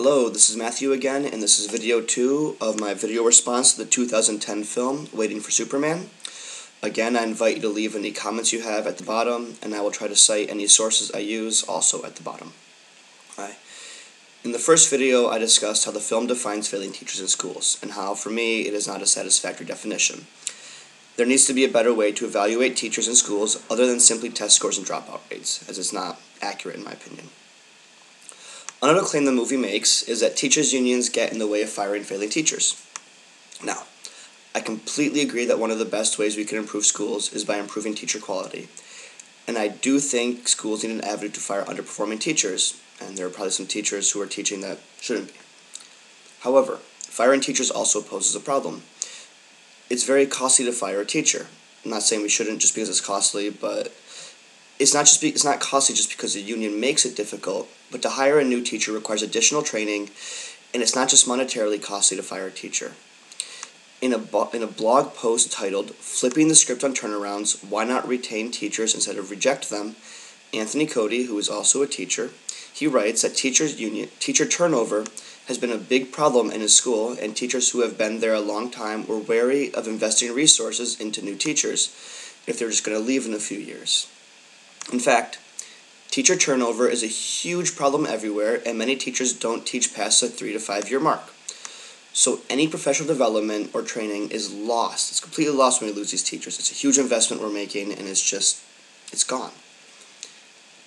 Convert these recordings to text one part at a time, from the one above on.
Hello, this is Matthew again, and this is video 2 of my video response to the 2010 film, Waiting for Superman. Again, I invite you to leave any comments you have at the bottom, and I will try to cite any sources I use also at the bottom. In the first video, I discussed how the film defines failing teachers in schools, and how, for me, it is not a satisfactory definition. There needs to be a better way to evaluate teachers in schools other than simply test scores and dropout rates, as it's not accurate in my opinion. Another claim the movie makes is that teachers' unions get in the way of firing failing teachers. Now, I completely agree that one of the best ways we can improve schools is by improving teacher quality. And I do think schools need an avenue to fire underperforming teachers, and there are probably some teachers who are teaching that shouldn't be. However, firing teachers also poses a problem. It's very costly to fire a teacher. I'm not saying we shouldn't just because it's costly, but it's not costly just because the union makes it difficult, but to hire a new teacher requires additional training, and it's not just monetarily costly to fire a teacher. In a blog post titled, "Flipping the Script on Turnarounds, Why Not Retain Teachers Instead of Reject Them?", Anthony Cody, who is also a teacher, he writes that teacher turnover has been a big problem in his school, and teachers who have been there a long time were wary of investing resources into new teachers if they're just going to leave in a few years. In fact, teacher turnover is a huge problem everywhere, and many teachers don't teach past the 3 to 5 year mark. So any professional development or training is lost. It's completely lost when we lose these teachers. It's a huge investment we're making, and it's gone.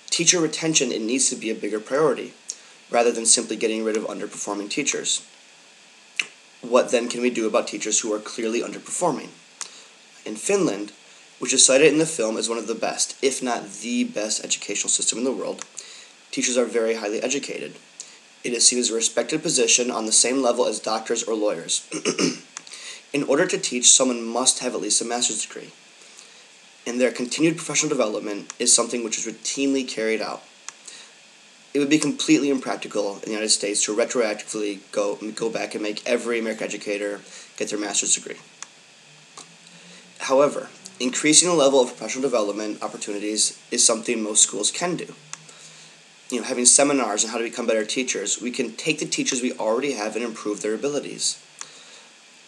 Teacher retention, it needs to be a bigger priority, rather than simply getting rid of underperforming teachers. What then can we do about teachers who are clearly underperforming? In Finland, which is cited in the film as one of the best, if not the best educational system in the world, teachers are very highly educated. It is seen as a respected position on the same level as doctors or lawyers. In order to teach, someone must have at least a master's degree. And their continued professional development is something which is routinely carried out. It would be completely impractical in the United States to retroactively go back and make every American educator get their master's degree. However, increasing the level of professional development opportunities is something most schools can do. Having seminars on how to become better teachers, we can take the teachers we already have and improve their abilities.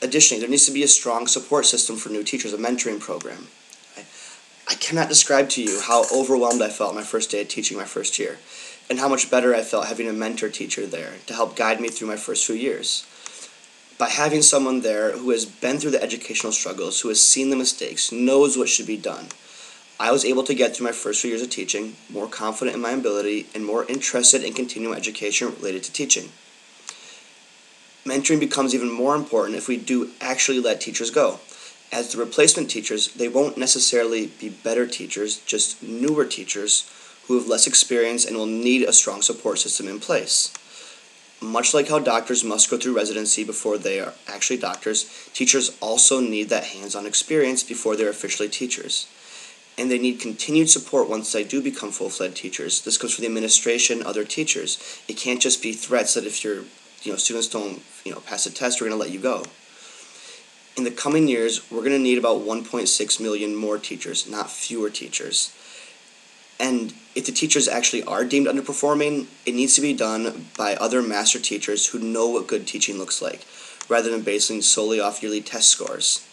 Additionally, there needs to be a strong support system for new teachers, a mentoring program. I cannot describe to you how overwhelmed I felt my first day of teaching my first year, and how much better I felt having a mentor teacher there to help guide me through my first few years. By having someone there who has been through the educational struggles, who has seen the mistakes, knows what should be done, I was able to get through my first few years of teaching more confident in my ability and more interested in continuing education related to teaching. Mentoring becomes even more important if we do actually let teachers go. As the replacement teachers, they won't necessarily be better teachers, just newer teachers who have less experience and will need a strong support system in place. Much like how doctors must go through residency before they are actually doctors, teachers also need that hands-on experience before they're officially teachers. And they need continued support once they do become full-fledged teachers. This goes for the administration, other teachers. It can't just be threats that if your students don't pass the test, we're going to let you go. In the coming years, we're going to need about 1.6 million more teachers, not fewer teachers. And if the teachers actually are deemed underperforming, it needs to be done by other master teachers who know what good teaching looks like, rather than basing solely off yearly test scores.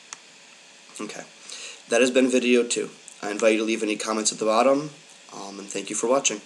Okay, that has been video 2. I invite you to leave any comments at the bottom, and thank you for watching.